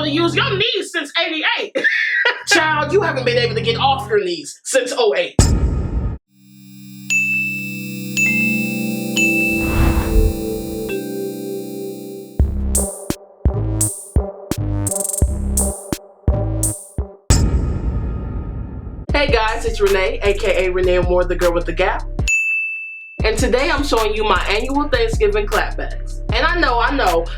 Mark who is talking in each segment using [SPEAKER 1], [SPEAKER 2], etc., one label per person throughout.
[SPEAKER 1] to use your knees since '88. Child, you haven't been able to get off your knees since '08. Hey guys, it's Renee, aka Renee Amour, the girl with the gap. And today I'm showing you my annual Thanksgiving Clapbacks. And I know,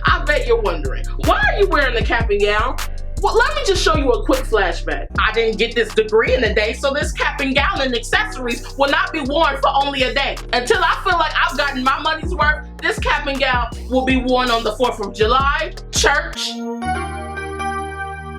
[SPEAKER 1] I bet you're wondering, why are you wearing the cap and gown? Well, let me just show you a quick flashback. I didn't get this degree in a day, so this cap and gown and accessories will not be worn for only a day. Until I feel like I've gotten my money's worth, this cap and gown will be worn on the 4th of July, church,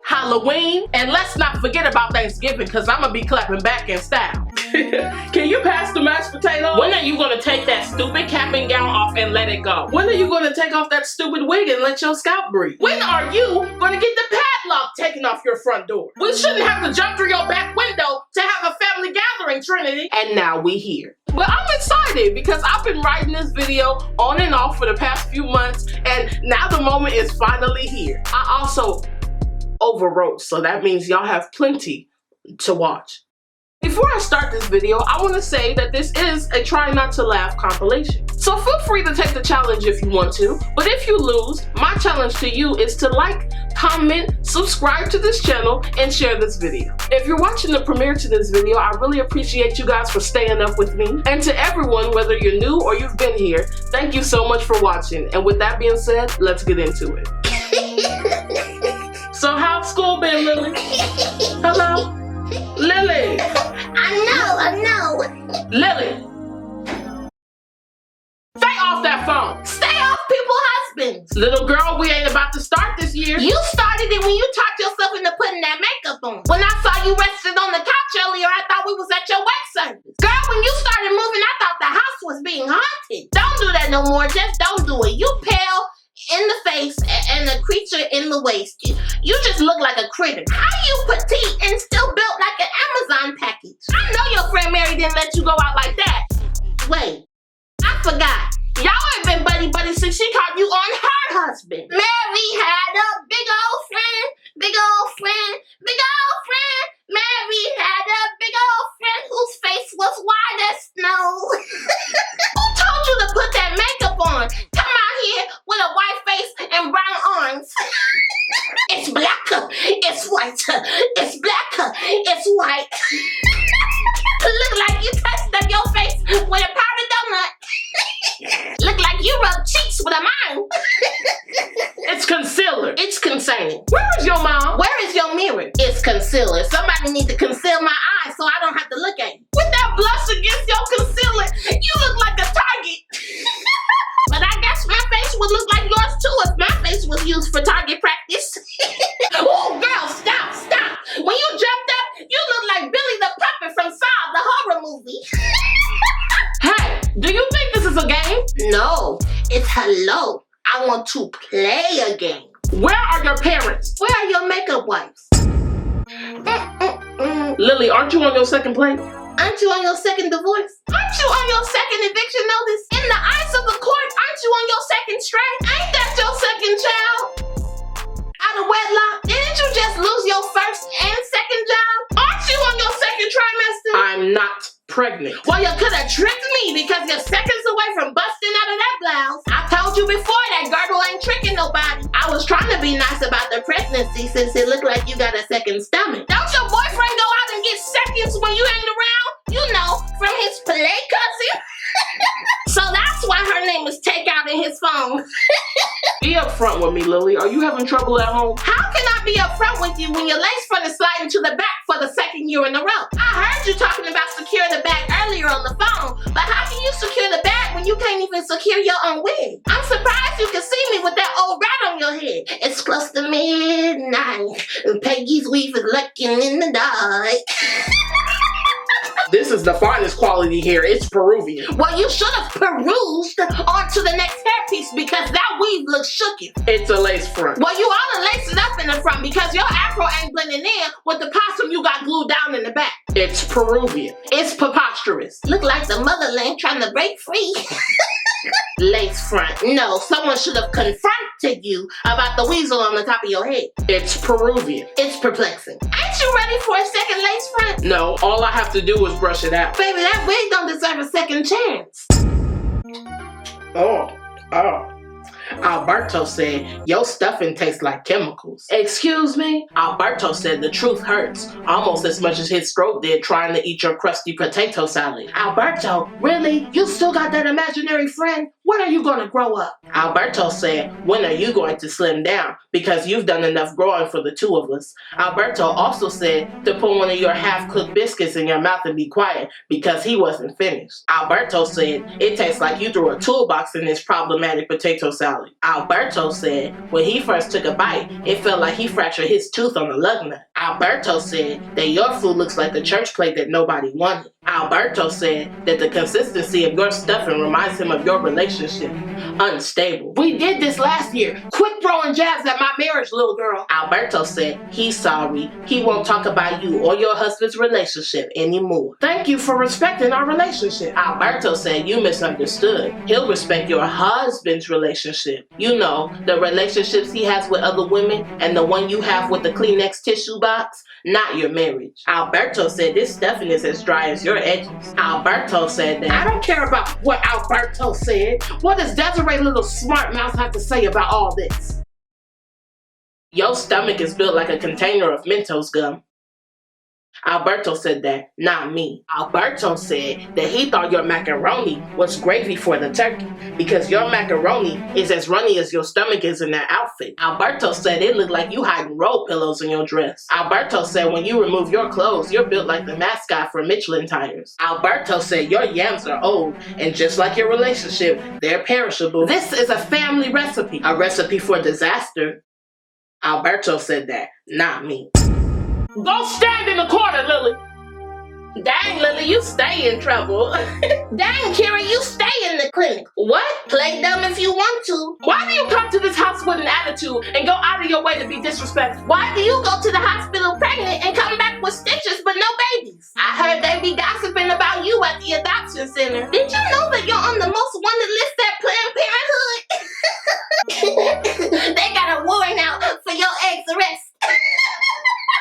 [SPEAKER 1] Halloween, and let's not forget about Thanksgiving, because I'm going to be clapping back in style. Can you pass the mashed potato? When are you going to take that stupid cap and gown off and let it go? When are you going to take off that stupid wig and let your scalp breathe? When are you going to get the padlock taken off your front door? We shouldn't have to jump through your back window to have a family gathering, Trinity. And now we here. But I'm excited because I've been writing this video on and off for the past few months, and now the moment is finally here. I also overwrote, so that means y'all have plenty to watch. Before I start this video, I want to say that this is a try not to laugh compilation. So feel free to take the challenge if you want to, but if you lose, my challenge to you is to like, comment, subscribe to this channel, and share this video. If you're watching the premiere to this video, I really appreciate you guys for staying up with me. And to everyone, whether you're new or you've been here, thank you so much for watching. And with that being said, let's get into it. So how's school been, Lily? Hello? Lily!
[SPEAKER 2] I know.
[SPEAKER 1] Lily! Stay off that phone!
[SPEAKER 2] Stay off people's husbands.
[SPEAKER 1] Little girl, we ain't about to start this year.
[SPEAKER 2] You started it when you talked yourself into putting that makeup on. When I saw you rested on the couch earlier, I thought we was at your wake service. Girl, when you started moving, I thought the house was being haunted. Don't do that no more. Just don't do it. You pale in the face and a creature in the waist. You just look like a critter. How you petite and still built like an Amazon package? I know your friend Mary didn't let you go out like that. Wait, I forgot. Y'all ain't been buddy-buddy since she caught you on her husband. Mary had a big old friend, big old friend, big old friend. Mary had a big old friend whose face was white as snow. Who told you to put that makeup on? Come out here with a white face and brown arms. It's blacker, it's whiter, it's blacker, it's white. Look like you touched up your face with a powdered donut. Look like you rubbed cheeks with a mime.
[SPEAKER 1] It's concealer.
[SPEAKER 2] It's concerning.
[SPEAKER 1] Where is your mom?
[SPEAKER 2] Where is your mirror? It's concealer. Somebody needs to conceal my eyes so I don't have to look at you. With that blush against your concealer, you look like a target. But I guess my face would look like yours too if my face was used for target practice. Oh, girl, stop. When you jumped up, you look like Billy the Puppet from Saw, the horror movie.
[SPEAKER 1] Hey, do you think this is a game?
[SPEAKER 2] No, it's hello. I want to play a game.
[SPEAKER 1] Where are your parents?
[SPEAKER 2] Where are your makeup wipes?
[SPEAKER 1] Lily, aren't you on your second plate?
[SPEAKER 2] Aren't you on your second divorce? Aren't you on your second eviction notice? In the eyes of the court, aren't you on your second strike? Ain't that your second child? Out of wedlock? Didn't you just lose your first and second job? Aren't you on your second trimester?
[SPEAKER 1] I'm not pregnant.
[SPEAKER 2] Well, you could have tricked me because you're seconds away from busting out of that blouse. I told you before that girdle ain't tricking nobody. I was trying to be nice about the pregnancy since it looked like you got a second stomach. Don't your boyfriend go out and get seconds when you ain't around? You know, from his play cousin. So that's why her name is Takeout in his phone.
[SPEAKER 1] Be upfront with me, Lily. Are you having trouble at home?
[SPEAKER 2] How can I be upfront with you when your lace front is sliding to the back for the second year in a row? I heard you talking about secure the bag earlier on the phone, but how can you secure the bag when you can't even secure your own wig? I'm surprised you can see me with that old rat on your head. It's close to midnight, and Peggy's weave is lurking in the dark.
[SPEAKER 1] This is the finest quality hair. It's Peruvian.
[SPEAKER 2] Well, you should have perused on to the next hairpiece because that weave looks shooky.
[SPEAKER 1] It's a lace front.
[SPEAKER 2] Well, you ought to lace it up stuffing it from? Because your afro ain't blending in with the possum you got glued down in the back.
[SPEAKER 1] It's Peruvian. It's preposterous.
[SPEAKER 2] Look like the motherland trying to break free. Lace front. No, someone should have confronted you about the weasel on the top of your head.
[SPEAKER 1] It's Peruvian.
[SPEAKER 2] It's perplexing. Ain't you ready for a second lace front?
[SPEAKER 1] No, all I have to do is brush it out.
[SPEAKER 2] Baby, that wig don't deserve a second chance.
[SPEAKER 1] Oh. Alberto said, your stuffing tastes like chemicals. Excuse me? Alberto said the truth hurts, almost as much as his throat did trying to eat your crusty potato salad. Alberto, really? You still got that imaginary friend? When are you gonna grow up? Alberto said, when are you going to slim down? Because you've done enough growing for the two of us. Alberto also said to put one of your half-cooked biscuits in your mouth and be quiet because he wasn't finished. Alberto said, it tastes like you threw a toolbox in this problematic potato salad. Alberto said, when he first took a bite, it felt like he fractured his tooth on the lug nut. Alberto said that your food looks like the church plate that nobody wanted. Alberto said that the consistency of your stuffing reminds him of your relationship. Unstable. We did this last year. Quit throwing jabs at my marriage, little girl. Alberto said he's sorry. He won't talk about you or your husband's relationship anymore. Thank you for respecting our relationship. Alberto said you misunderstood. He'll respect your husband's relationship. You know, the relationships he has with other women and the one you have with the Kleenex tissue box, not your marriage. Alberto said this stuffing is as dry as your edges. Alberto said that. I don't care about what Alberto said. What does Desiree little smart mouth have to say about all this? Your stomach is built like a container of Mentos gum. Alberto said that, not me. Alberto said that he thought your macaroni was gravy for the turkey because your macaroni is as runny as your stomach is in that outfit. Alberto said it looked like you hiding roll pillows in your dress. Alberto said when you remove your clothes, you're built like the mascot for Michelin tires. Alberto said your yams are old and just like your relationship, they're perishable. This is a family recipe, a recipe for disaster. Alberto said that, not me. Go stand in the corner, Lily.
[SPEAKER 2] Dang, Lily, you stay in trouble. Dang, Kira, you stay in the clinic. What? Play dumb if you want to.
[SPEAKER 1] Why do you come to this house with an attitude and go out of your way to be disrespectful?
[SPEAKER 2] Why do you go to the hospital pregnant and come back with stitches but no babies? I heard they be gossiping about you at the adoption center. Did you know that you're on the most wanted list at Planned Parenthood? They got a warrant out for your ex arrest.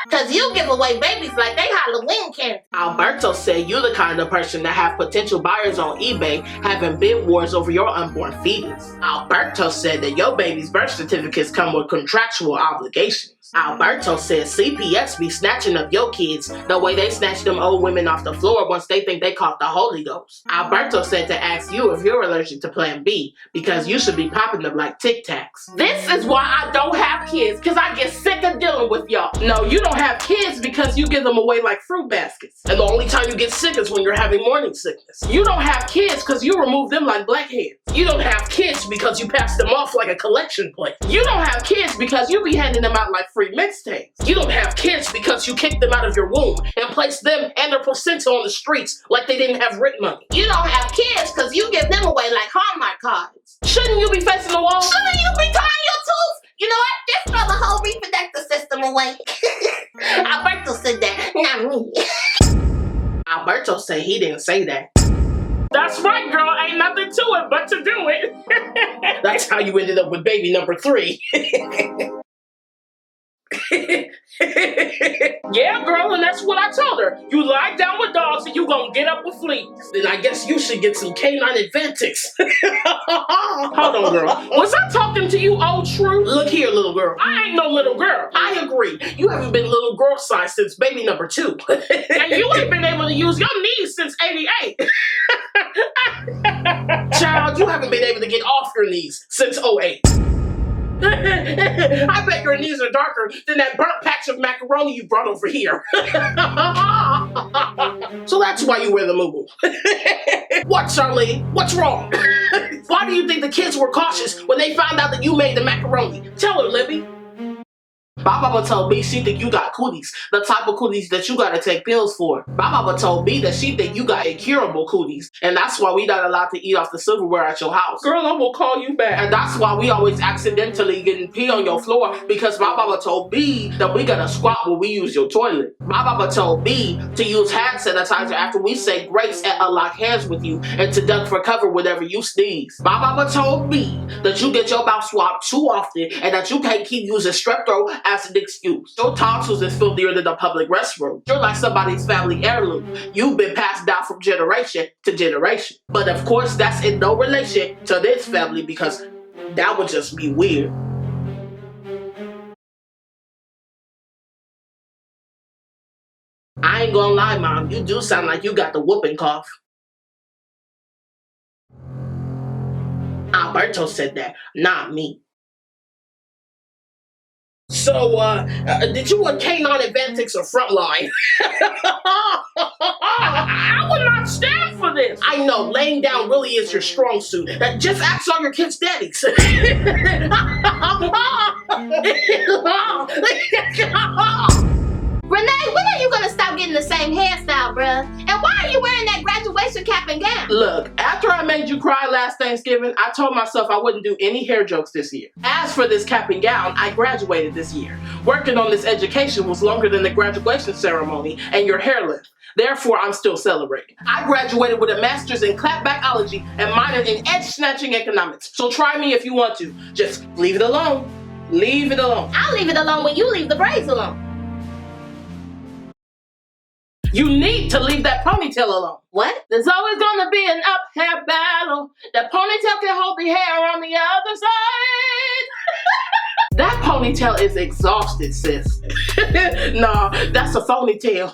[SPEAKER 2] Cause you give away babies like they Halloween candy.
[SPEAKER 1] Alberto said you're the kind of person that have potential buyers on eBay having bid wars over your unborn fetus. Alberto said that your baby's birth certificates come with contractual obligations. Alberto said CPS be snatching up your kids the way they snatch them old women off the floor once they think they caught the Holy Ghost. Alberto said to ask you if you're allergic to Plan B because you should be popping them like Tic Tacs. This is why I don't have kids, because I get sick of dealing with y'all. No, you don't have kids because you give them away like fruit baskets. And the only time you get sick is when you're having morning sickness. You don't have kids because you remove them like blackheads. You don't have kids because you pass them off like a collection plate. You don't have kids because you be handing them out like free mixtapes. You don't have kids because you kicked them out of your womb and placed them and their placenta on the streets like they didn't have rent money.
[SPEAKER 2] You don't have kids because you give them away like Hallmark cards.
[SPEAKER 1] Shouldn't you be facing the wall?
[SPEAKER 2] Shouldn't you be tying your tooth? You know what? Just throw the whole reproductive system away. Alberto said that, not me.
[SPEAKER 1] Alberto said he didn't say that. That's right, girl. Ain't nothing to it but to do it. That's how you ended up with baby number 3. Yeah, girl, and that's what I told her. You lie down with dogs and you gonna get up with fleas. Then I guess you should get some canine Advantix. Hold on, girl. Was I talking to you, old shrew? Look here, little girl. I ain't no little girl. I agree. You haven't been little girl size since baby number 2. And you ain't been able to use your knees since 88. Child, you haven't been able to get off your knees since 08. I bet your knees are darker than that burnt patch of macaroni you brought over here. So that's why you wear the moo-moo. What, Charlene? What's wrong? Why do you think the kids were cautious when they found out that you made the macaroni? Tell her, Libby. My mama told me she think you got cooties, the type of cooties that you gotta take pills for. My mama told me that she think you got incurable cooties, and that's why we not allowed to eat off the silverware at your house. Girl, I'm gonna call you back. And that's why we always accidentally getting pee on your floor, because my mama told me that we gotta squat when we use your toilet. My mama told me to use hand sanitizer after we say grace and unlock hands with you, and to duck for cover whenever you sneeze. My mama told me that you get your mouth swabbed too often, and that you can't keep using strep throat as an excuse. Your tonsils is filthier than the public restroom. You're like somebody's family heirloom. You've been passed down from generation to generation. But of course, that's in no relation to this family, because that would just be weird. I ain't gonna lie, Mom, you do sound like you got the whooping cough. Alberto said that, not me. So, did you want canine advantix or frontline? I would not stand for this. I know, laying down really is your strong suit. Just ask all your kids' daddies.
[SPEAKER 2] Renee, when are you gonna stop getting the same hairstyle, bruh? And why are you wearing that graduation cap and gown?
[SPEAKER 1] Look, after I made you cry last Thanksgiving, I told myself I wouldn't do any hair jokes this year. As for this cap and gown, I graduated this year. Working on this education was longer than the graduation ceremony and your hair length. Therefore, I'm still celebrating. I graduated with a master's in clapbackology and minored in edge-snatching economics. So try me if you want to. Just leave it alone. Leave it alone.
[SPEAKER 2] I'll leave it alone when you leave the braids alone.
[SPEAKER 1] You need to leave that ponytail alone.
[SPEAKER 2] What?
[SPEAKER 1] There's always gonna be an up hair battle. That ponytail can hold the hair on the other side. That ponytail is exhausted, sis. Nah, that's a phony tail.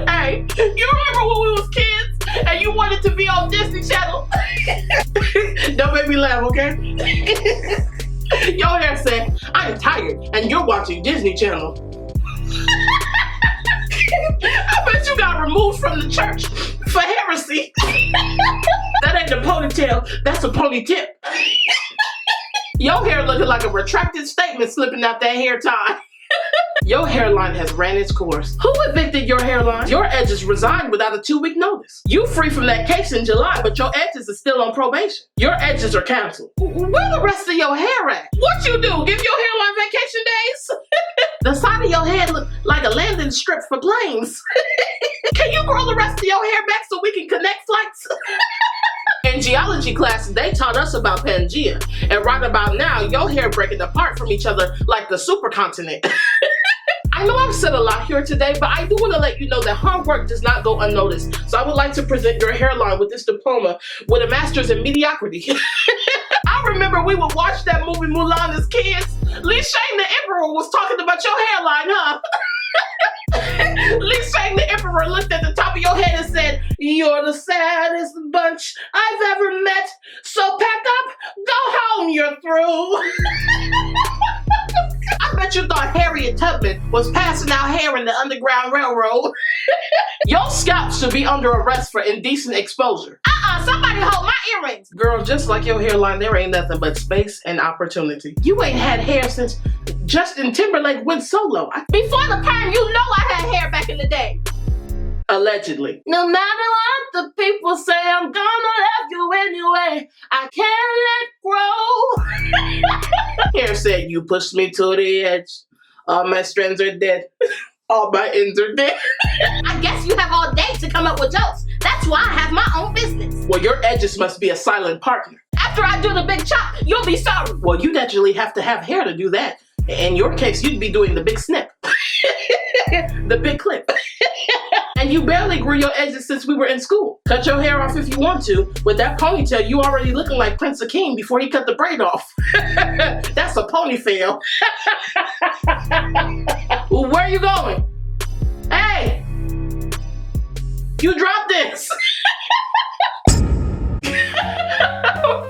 [SPEAKER 1] Hey, you remember when we was kids and you wanted to be on Disney Channel? Don't make me laugh, okay? Your hair said, I'm tired, and you're watching Disney Channel. I bet you got removed from the church for heresy. That ain't a ponytail, that's a pony tip. Your hair looking like a retracted statement slipping out that hair tie. Your hairline has ran its course. Who evicted your hairline? Your edges resigned without a 2-week notice. You free from that case in July, but your edges are still on probation. Your edges are canceled. Where the rest of your hair at? What you do? Give your hairline vacation days? The side of your head look like a landing strip for planes. Can you grow the rest of your hair back so we can connect flights? In geology class, they taught us about Pangea. And right about now, your hair breaking apart from each other like the supercontinent. I know I've said a lot here today, but I do want to let you know that hard work does not go unnoticed. So I would like to present your hairline with this diploma with a master's in mediocrity. I remember we would watch that movie Mulan as kids. Li Shang the Emperor was talking about your hairline, huh? Li Shang the Emperor looked at the top of your head and said, you're the saddest bunch I've ever met, so pack up, go home, you're through. I bet you thought Harriet Tubman was passing out hair in the Underground Railroad. Your scalp should be under arrest for indecent exposure.
[SPEAKER 2] Somebody hold my earrings.
[SPEAKER 1] Girl, just like your hairline, there ain't nothing but space and opportunity. You ain't had hair since Justin Timberlake went solo.
[SPEAKER 2] Before the perm, you know I had hair back in the day.
[SPEAKER 1] Allegedly.
[SPEAKER 2] No matter what the people say, I'm gonna love you anyway. I can't let grow.
[SPEAKER 1] Hair said you pushed me to the edge. All my strands are dead. All my ends are dead.
[SPEAKER 2] I guess you have all day to come up with jokes. That's why I have my own business.
[SPEAKER 1] Well, your edges must be a silent partner.
[SPEAKER 2] After I do the big chop, you'll be sorry.
[SPEAKER 1] Well, you'd actually have to have hair to do that. In your case, you'd be doing the big snip. The big clip. And you barely grew your edges since we were in school. Cut your hair off if you want to. With that ponytail, you already looking like Prince Akeem before he cut the braid off. That's a ponytail. Well, where are you going? Hey! You dropped this!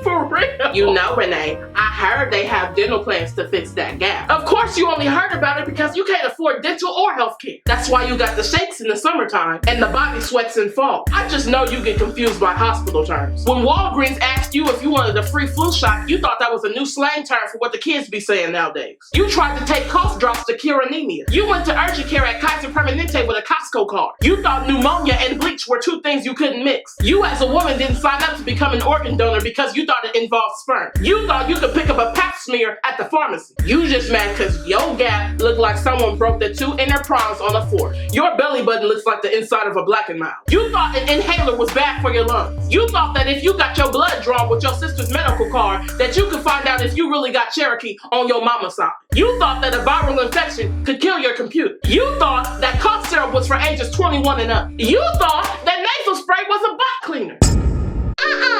[SPEAKER 1] For real. real. You know, Renee, I heard they have dental plans to fix that gap. Of course you only heard about it because you can't afford dental or health care. That's why you got the shakes in the summertime and the body sweats in fall. I just know you get confused by hospital terms. When Walgreens asked you if you wanted a free flu shot, you thought that was a new slang term for what the kids be saying nowadays. You tried to take cough drops to cure anemia. You went to urgent care at Kaiser Permanente with a Costco card. You thought pneumonia and bleach were two things you couldn't mix. You as a woman didn't sign up to become an organ donor because you thought it involved sperm. You thought you could pick up a pap smear at the pharmacy. You just mad because your gap looked like someone broke the two inner prongs on a fork. Your belly button looks like the inside of a Black and Mild. You thought an inhaler was bad for your lungs. You thought that if you got your blood drawn with your sister's medical card, that you could find out if you really got Cherokee on your mama's side. You thought that a viral infection could kill your computer. You thought that cough syrup was for ages 21 and up. You thought that nasal spray was a butt cleaner.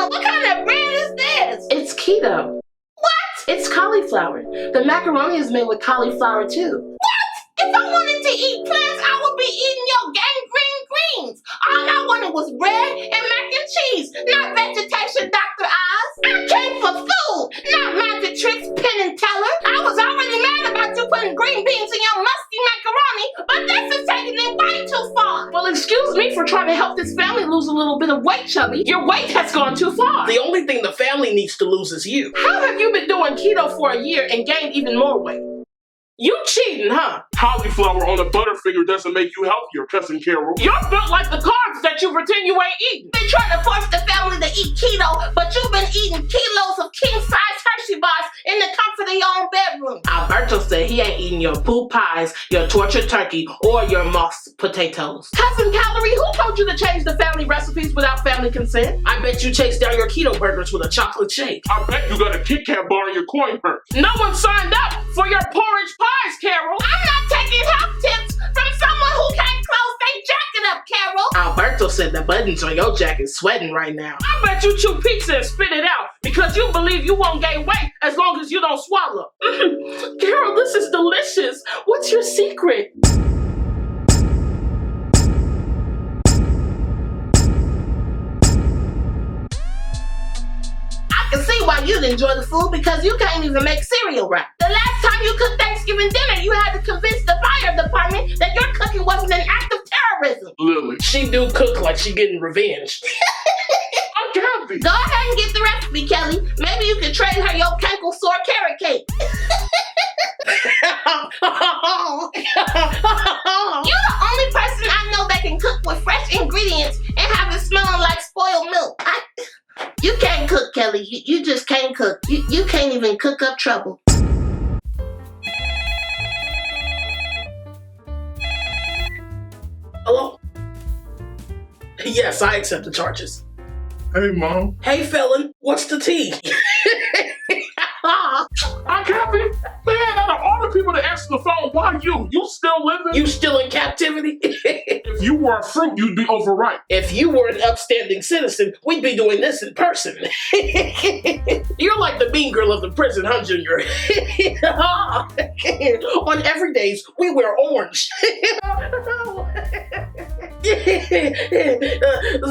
[SPEAKER 2] What kind of bread is this?
[SPEAKER 1] It's keto.
[SPEAKER 2] What?
[SPEAKER 1] It's cauliflower. The macaroni is made with cauliflower too.
[SPEAKER 2] What? If I wanted to eat plants, I would be eating your gangrene greens. All I wanted was bread and mac and cheese, not vegetation, Dr. Oz. I came for food, not magic tricks, Penn and Teller. I was already mad about you putting green beans in your musty macaroni, but this is taking it way too far.
[SPEAKER 1] Well, excuse me for trying to help this family lose a little bit of weight, Chubby. Your weight has gone too far. The only thing the family needs to lose is you. How have you been doing keto for a year and gained even more weight? You cheating, huh?
[SPEAKER 3] Cauliflower on a Butterfinger doesn't make you healthier, Cousin Carol.
[SPEAKER 1] You're built like the carbs that you pretend you ain't eating.
[SPEAKER 2] They trying to force the family to eat keto, but you've been eating kilos of king-size Hershey bars in the comfort of your own bedroom.
[SPEAKER 1] Alberto said he ain't eating your poop pies, your tortured turkey, or your mossed potatoes. Cousin Calorie, who told you to change the family recipes without family consent? I bet you chased down your keto burgers with a chocolate shake.
[SPEAKER 3] I bet you got a Kit Kat bar in your coin purse.
[SPEAKER 1] No one signed up for your porridge pies, Carol.
[SPEAKER 2] I'm not taking health tips from someone who can't close their jacket up, Carol.
[SPEAKER 1] Alberto said the buttons on your jacket sweating right now. I bet you chew pizza and spit it out because you believe you won't gain weight as long as you don't swallow. Carol, this is delicious. What's your secret?
[SPEAKER 2] I can see why you'd enjoy the food because you can't even make cereal right. The last time you cooked Thanksgiving dinner, you had to convince the fire department that your cooking wasn't an act of terrorism.
[SPEAKER 3] Lily.
[SPEAKER 1] She do cook like she getting revenge.
[SPEAKER 3] I'm Kathy.
[SPEAKER 2] Go ahead and get the recipe, Kelly. Maybe you can trade her your cankle sore carrot cake. You're the only person I know that can cook with fresh ingredients and have it smelling like spoiled milk. You can't cook, Kelly. You just can't cook. You can't even cook up trouble.
[SPEAKER 1] Hello? Yes, I accept the charges.
[SPEAKER 3] Hey, Mom.
[SPEAKER 1] Hey, felon, what's the tea?
[SPEAKER 3] I'm Kathy. Man, out of all the people that answer the phone, why you? You still living?
[SPEAKER 1] You still in captivity?
[SPEAKER 3] If you were a fruit, you'd be overripe.
[SPEAKER 1] If you were an upstanding citizen, we'd be doing this in person. You're like the mean girl of the prison, huh, Junior? On every days, we wear orange.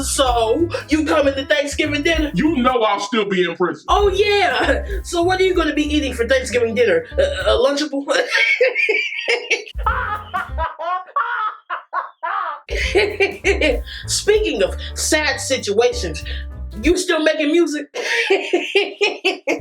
[SPEAKER 1] So, you coming to Thanksgiving dinner?
[SPEAKER 3] You know I'll still be in prison.
[SPEAKER 1] Oh, yeah. So what are you going to be eating for Thanksgiving dinner? A Lunchable? Speaking of sad situations, you still making music?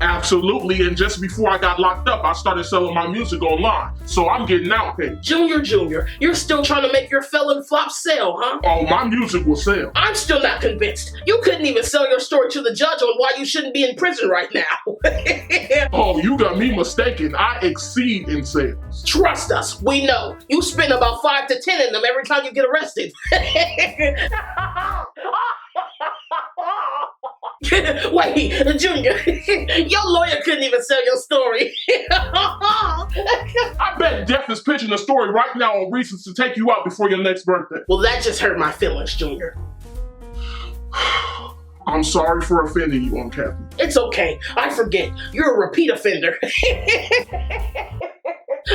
[SPEAKER 3] Absolutely, and just before I got locked up, I started selling my music online, so I'm getting out paid.
[SPEAKER 1] Junior, you're still trying to make your felon flop sell, huh?
[SPEAKER 3] Oh, my music will sell.
[SPEAKER 1] I'm still not convinced. You couldn't even sell your story to the judge on why you shouldn't be in prison right now.
[SPEAKER 3] Oh, you got me mistaken. I exceed in sales.
[SPEAKER 1] Trust us, we know. You spend about 5 to 10 in them every time you get arrested. Wait, Junior, your lawyer couldn't even sell your story.
[SPEAKER 3] I bet Jeff is pitching a story right now on reasons to take you out before your next birthday.
[SPEAKER 1] Well, that just hurt my feelings, Junior.
[SPEAKER 3] I'm sorry for offending you, Aunt Kathy.
[SPEAKER 1] It's okay, I forget. You're a repeat offender.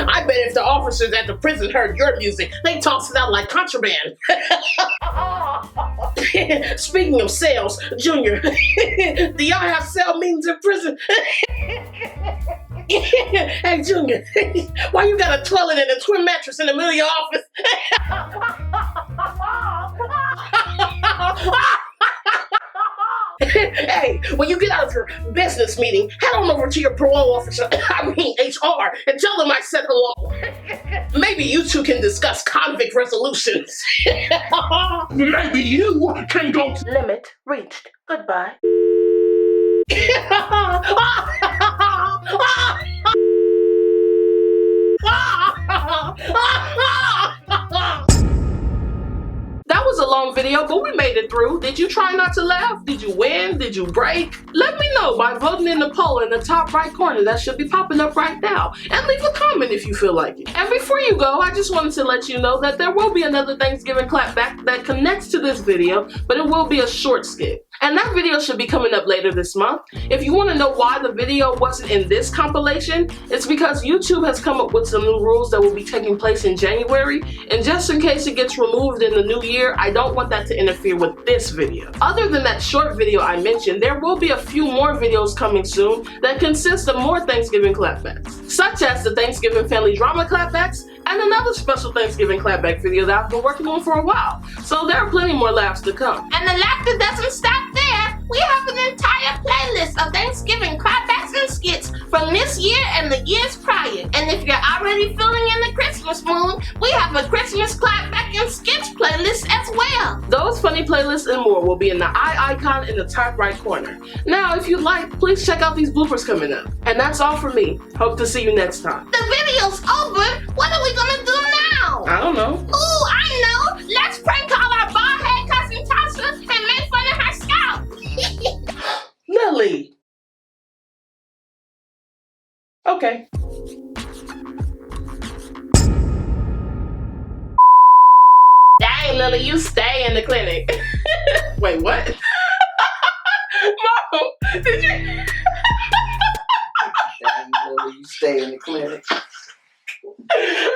[SPEAKER 1] I bet if the officers at the prison heard your music, they'd toss it out like contraband. Speaking of cells, Junior, do y'all have cell meetings in prison? Hey, Junior, why you got a toilet and a twin mattress in the middle of your office? Hey, when you get out of your business meeting, head on over to your parole officer, HR, and tell them I said hello. Maybe you two can discuss convict resolutions.
[SPEAKER 3] Maybe you can go to...
[SPEAKER 1] Limit reached. Goodbye. That was a long video, but we made it through. Did you try not to laugh? Did you win? Did you break? Let me know by voting in the poll in the top right corner that should be popping up right now. And leave a comment if you feel like it. And before you go, I just wanted to let you know that there will be another Thanksgiving clapback that connects to this video, but it will be a short skit. And that video should be coming up later this month. If you want to know why the video wasn't in this compilation, it's because YouTube has come up with some new rules that will be taking place in January, and just in case it gets removed in the new year, I don't want that to interfere with this video. Other than that short video I mentioned, there will be a few more videos coming soon that consist of more Thanksgiving clapbacks, such as the Thanksgiving Family Drama Clapbacks, and another special Thanksgiving clapback video that I've been working on for a while. So there are plenty more laughs to come.
[SPEAKER 2] And the laughter doesn't stop there. We have an entire playlist of Thanksgiving clapbacks and skits from this year and the years prior. And if you're already feeling in the Christmas mood, we have a Christmas clapback and skits playlist as well.
[SPEAKER 1] Those funny playlists and more will be in the eye icon in the top right corner. Now, if you'd like, please check out these bloopers coming up. And that's all for me. Hope to see you next time.
[SPEAKER 2] The video's over. What are we gonna do now?
[SPEAKER 1] I don't know.
[SPEAKER 2] Ooh, I know. Let's prank call our bald-head cousin Tasha and make fun of her scalp.
[SPEAKER 1] Lily. Okay. Dang, Lily, you stay in the clinic. Wait, what? Mom, did you?
[SPEAKER 4] Dang, Lily, you stay in the clinic.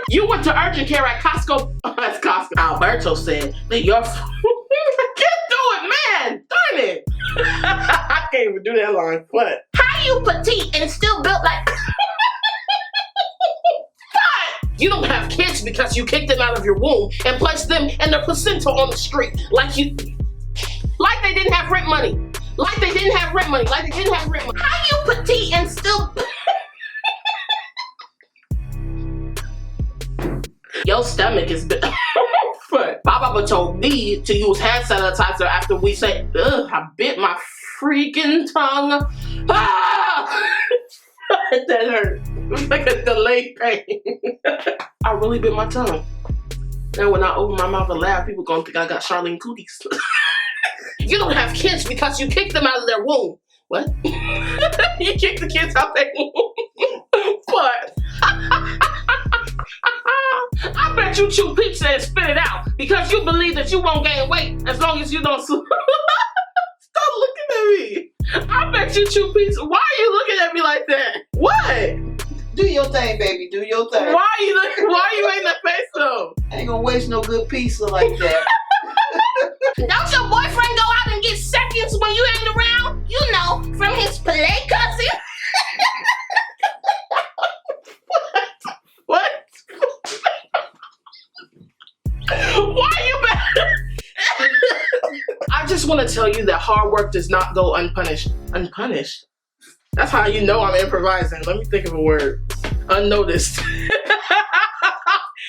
[SPEAKER 1] You went to urgent care at Costco. That's Costco. Alberto said that your... I can't do it, man. Darn it. I can't even do that line. What?
[SPEAKER 2] How you petite and still built like...
[SPEAKER 1] You don't have kids because you kicked them out of your womb and placed them and their placenta on the street. Like they didn't have rent money. Like they didn't have rent money. Like they didn't have rent money.
[SPEAKER 2] How you petite and still...
[SPEAKER 1] Your stomach is big. Papa told me to use hand sanitizer after we said, ugh, I bit my freaking tongue. Ah! That hurt. It was like a delayed pain. I really bit my tongue. Now when I open my mouth and laugh, people gonna think I got Charlene Cooties. You don't have kids because you kicked them out of their womb. What? You kicked the kids out their womb? What? I bet you chew pizza and spit it out because you believe that you won't gain weight as long as you don't... Stop looking at me. I bet you chew pizza. Why are you looking at me like that? What?
[SPEAKER 4] Do your thing, baby. Do your thing.
[SPEAKER 1] Why are you making that face though?
[SPEAKER 4] I ain't gonna waste no good pizza like that.
[SPEAKER 2] Don't your boyfriend go out and get seconds when you ain't around? You know, from his play cousin.
[SPEAKER 1] What? Why are you back? I just want to tell you that hard work does not go unpunished. Unpunished? That's how you know I'm improvising. Let me think of a word. Unnoticed.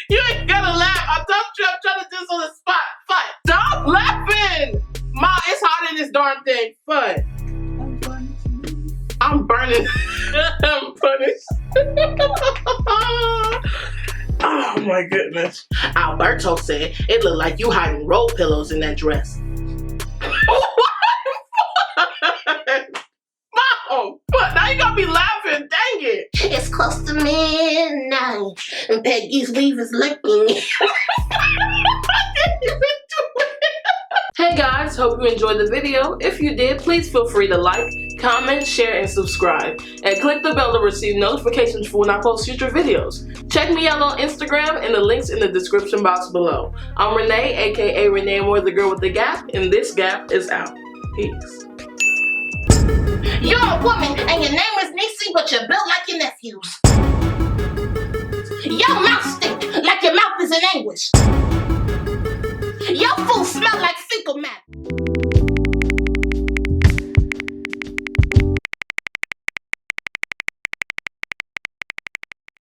[SPEAKER 1] You ain't gotta laugh. I'm trying to do this on the spot. Fun. Stop laughing! Ma, it's hot in this darn thing. Fun. I'm burning. I'm punished. Oh my goodness. Alberto said it looked like you hiding roll pillows in that dress. Mom, what? Now you gotta be laughing. Dang it.
[SPEAKER 2] It's close to midnight and Peggy's weave is licking.
[SPEAKER 1] Hey Hey guys, hope you enjoyed the video. If you did, please feel free to like, comment, share, and subscribe. And click the bell to receive notifications for when I post future videos. Check me out on Instagram and the links in the description box below. I'm Rané, aka Rané Amour, the girl with the gap, and this gap is out. Peace.
[SPEAKER 2] You're a woman and your name is Niecy, but you're built like your nephews. Your mouth stink like your mouth is in anguish. Your food smell like fecal matter.